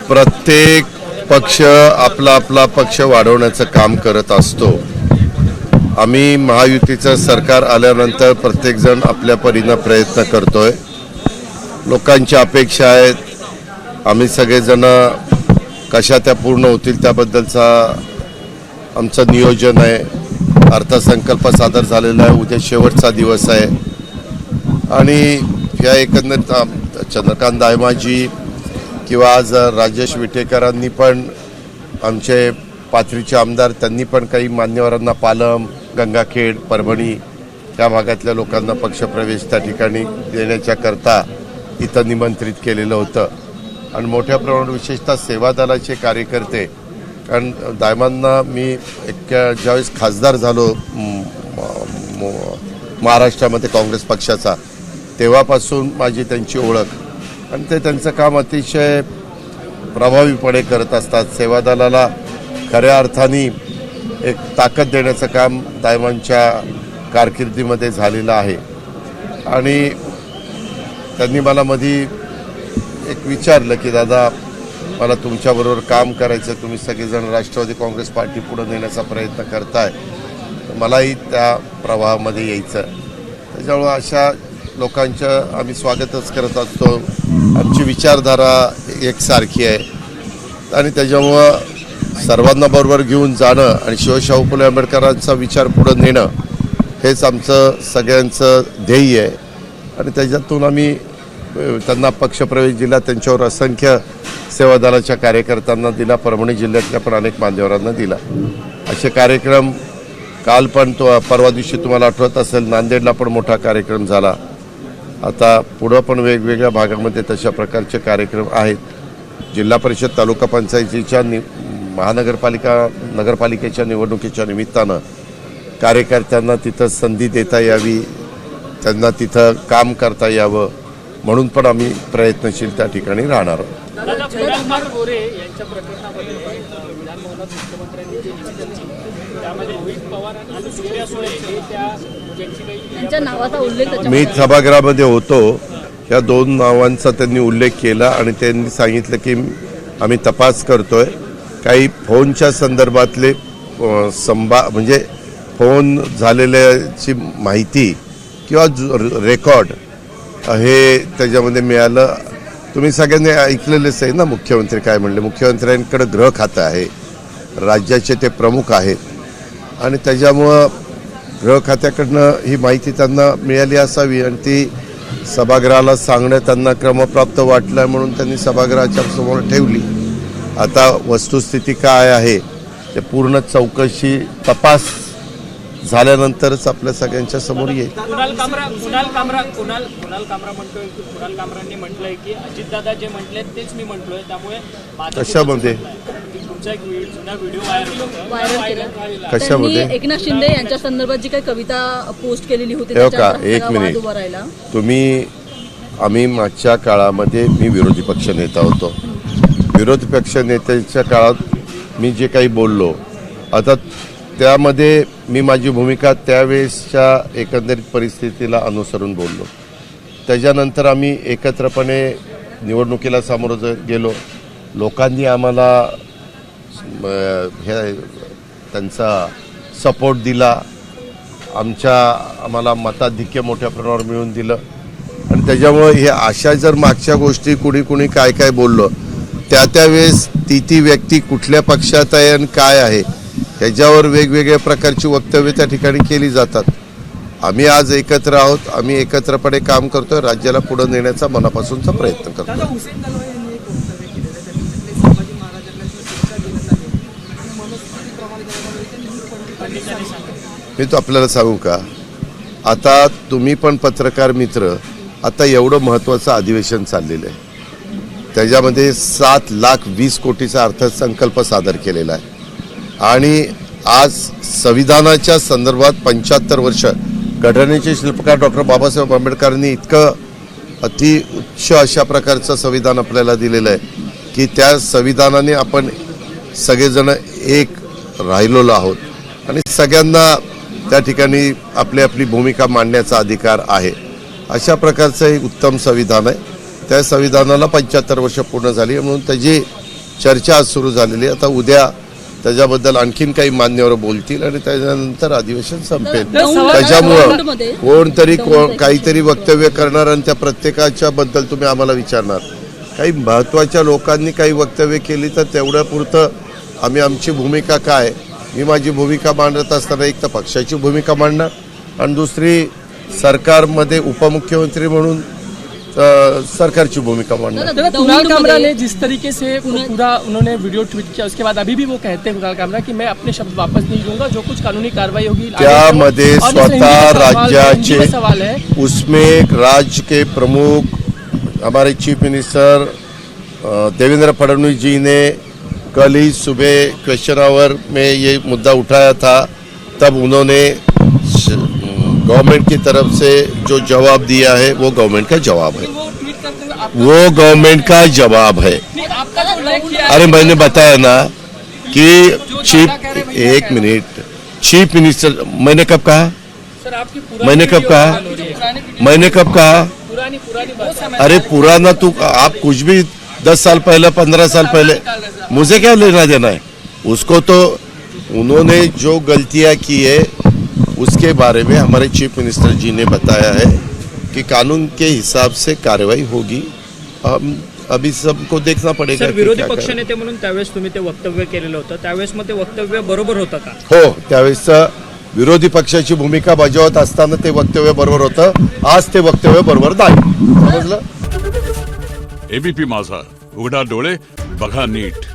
प्रत्येक पक्ष आपला आपला पक्ष वाढवण्याचं काम करत असतो। आम्ही महायुतीचं सरकार आल्यानंतर प्रत्येक जण आपल्या परीने प्रयत्न करतोय। लोकांची अपेक्षा आहेत, आम्ही सगळेजण कशा त्या पूर्ण होतील त्याबद्दलचा आमचं नियोजन आहे। अर्थसंकल्प सादर झालेला आहे, उद्या शेवटचा दिवस आहे आणि या एकंदरीत चंद्रकांत दायमाजी किंवा आज राजेश विटेकरांनी पण आमचे पाथरीचे आमदार त्यांनी पण काही मान्यवरांना पालम, गंगाखेड, परभणी या भागातल्या लोकांना पक्षप्रवेश त्या ठिकाणी देण्याच्या करता इथं निमंत्रित केलेलं होतं आणि मोठ्या प्रमाणात विशेषतः सेवा दलाचे कार्यकर्ते, कारण दायमांना मी ज्यावेळेस खासदार झालो महाराष्ट्रामध्ये काँग्रेस पक्षाचा तेव्हापासून माझी त्यांची ओळख आणि ते त्यांचं काम अतिशय प्रभावीपणे करत असतात। सेवा दलाला खऱ्या अर्थाने एक ताकद देण्याचं काम दायमांच्या कारकिर्दीमध्ये झालेलं आहे आणि त्यांनी मला मधी एक विचारलं की दादा मला तुमच्याबरोबर काम करायचं, तुम्ही सगळेजण राष्ट्रवादी काँग्रेस पार्टी पुढे नेण्याचा प्रयत्न करताय, मलाही त्या प्रवाहामध्ये यायचं। त्याच्यामुळं अशा लोकांचं आम्ही स्वागतच करत असतो। आमची विचारधारा एकसारखी आहे आणि त्याच्यामुळं सर्वांना बरोबर घेऊन जाणं आणि शिवशाहू फुले आंबेडकरांचा विचार पुढे नेणं हेच आमचं सगळ्यांचं ध्येय आहे आणि त्याच्यातून आम्ही त्यांना पक्षप्रवेश दिला। त्यांच्यावर असंख्य सेवा दलाच्या कार्यकर्त्यांना दिला, परभणी जिल्ह्यातल्या पण अनेक मान्यवरांना दिला। असे कार्यक्रम काल पण परवा दिवशी तुम्हाला आठवत असेल नांदेडला पण मोठा कार्यक्रम झाला। आता पुढं पण वेगवेगळ्या भागामध्ये तशा प्रकारचे कार्यक्रम आहेत। जिल्हा परिषद तालुका पंचायतीच्या नगरपालिकेच्या निवडणुकीच्या निमित्तानं कार्यकर्त्यांना तिथं संधी देता यावी, त्यांना तिथं काम करता यावं म्हणून पण आम्ही प्रयत्नशील त्या ठिकाणी राहणार आहोत। मी सभागृहामध्ये होतो, या दोन नावांचा त्यांनी उल्लेख केला आणि त्यांनी सांगितलं की आम्ही तपास करतोय। काही फोनच्या संदर्भातले म्हणजे फोन झालेल्याची माहिती किंवा रेकॉर्ड हे त्याच्यामध्ये मिळालं। तुम्ही सगळ्यांनी ऐकलेलेच आहे ना मुख्यमंत्री काय म्हणले। मुख्यमंत्र्यांकडे गृह खातं आहे, राज्याचे ते प्रमुख आहेत आणि त्याच्यामुळं गृह खात्याकडनं ही माहिती त्यांना मिळाली असावी आणि ती सभागृहाला सांगणं त्यांना क्रमप्राप्त वाटलं म्हणून त्यांनी सभागृहाच्या समोर ठेवली। आता वस्तुस्थिती काय आहे ते पूर्ण चौकशी तपास झाल्यानंतरच आपल्या सगळ्यांच्या समोर येईल। कुणाल कामरांनी म्हटलंय की अजितदादा जे म्हटले तेच मी म्हटलोय, त्यामुळे कशामध्ये कशामध्ये एकनाथ शिंदे यांच्या संदर्भात जी काही कविता पोस्ट केलेली होती एक मिनिट आम्ही मागच्या काळामध्ये मी विरोधी पक्ष नेता होतो। विरोधी पक्ष नेत्याच्या काळात मी जे काही बोललो आता त्यामध्ये मी माझी भूमिका त्यावेळेसच्या एकंदरीत परिस्थितीला अनुसरून बोललो। त्याच्यानंतर आम्ही एकत्रपणे निवडणुकीला सामोरं गेलो। लोकांनी आम्हाला त्यांचा सपोर्ट दिला, आम्हाला मताधिक्य मोठ्या प्रमाणावर मिळवून दिलं आणि त्याच्यामुळे हे अशा जर मागच्या गोष्टी कुणी काय काय बोललो त्यावेळेस ती व्यक्ती कुठल्या पक्षात आहे आणि काय आहे ह्याच्यावर वेगवेगळ्या प्रकारची वक्तव्य त्या ठिकाणी केली जातात। आम्ही आज एकत्र आहोत, आम्ही एकत्रपणे काम करतोय, राज्याला पुढे नेण्याचा मनापासूनचा प्रयत्न करतोय। मी तो आपल्याला सांगू का, आता तुम्ही पण पत्रकार मित्र, आता एवढं महत्त्वाचं अधिवेशन चाललेलं आहे, त्याच्यामध्ये 7,20,00,000 कोटीचा अर्थसंकल्प सादर केलेला आहे आणि आज संविधानाच्या संदर्भात 75 वर्ष घटनेचे शिल्पकार डॉक्टर बाबासाहेब आंबेडकरांनी इतकं अतिउच्च अशा प्रकारचं संविधान आपल्याला दिलेलं आहे की त्या संविधानाने आपण सगळेजण एक राहिलेलो आहोत आणि सगळ्यांना त्या ठिकाणी आपली भूमिका मांडण्याचा अधिकार आहे। अशा प्रकारचं एक उत्तम संविधान आहे। त्या संविधानाला 75 वर्ष पूर्ण झाली म्हणून त्याची चर्चा आज सुरू झालेली आहे. आता उद्या त्याच्याबद्दल आणखीन काही मान्यवर बोलतील आणि त्याच्यानंतर अधिवेशन संपेल. त्याच्यामुळं कोणतरी काहीतरी वक्तव्य करणार आणि त्या प्रत्येकाच्या बद्दल तुम्ही आम्हाला विचारणार. काही महत्त्वाच्या लोकांनी काही वक्तव्य केली तर तेवढ्या पुरतं आम्ही आमची भूमिका काय, मी माझी भूमिका मांडत असताना एक तर पक्षाची भूमिका मांडणार आणि दुसरी सरकारमध्ये उपमुख्यमंत्री म्हणून सरकारची भूमिका मांडणार. कुणाल कामरा ने जिस तरीके से पूरा उन्होंने वीडियो ट्वीट किया, उसके बाद अभी भी वो कहते हैं कुणाल कामरा कि मैं अपने शब्द वापस नहीं लूंगा, जो कुछ कानूनी कार्रवाई होगी त्यामध्ये स्वतः राज्याचे सवाल है उसमें राज्य के प्रमुख हमारे चीफ मिनिस्टर देवेंद्र फडणवीस जी ने कल ही सुबह क्वेश्चन आवर में ये मुद्दा उठाया था. तब उन्होंने गवर्नमेंट की तरफ से जो जवाब दिया है वो गवर्नमेंट का जवाब है, वो गवर्नमेंट का जवाब है. अरे मैंने बताया ना कि चीफ एक मिनट चीफ मिनिस्टर मैंने कब कहा, मैंने कब कहा, मैंने कब कहा? अरे पुराना तू आप कुछ भी 10 साल पहले 15 साल पहले, मुझे क्या लेना देना है उसको. तो उन्होंने जो गलतियां की है उसके बारे में हमारे चीफ मिनिस्टर जी ने बताया है कि कानून के हिसाब से कार्रवाई होगी. हम अभी सबको देखना पडेगा. सर, विरोधी पक्षनेते म्हणून त्यावेळेस तुम्ही ते वक्तव्य केलेलं होतं, त्यावेळेस मग ते वक्तव्य बरोबर होतं का? हो, त्यावेळेस विरोधी पक्षाची भूमिका बजावत असताना ते वक्तव्य बरोबर होतं. आज ते वक्तव्य बरोबर नाही. समजलं? एबीपी माझा, उघडा डोळे बघा नीट.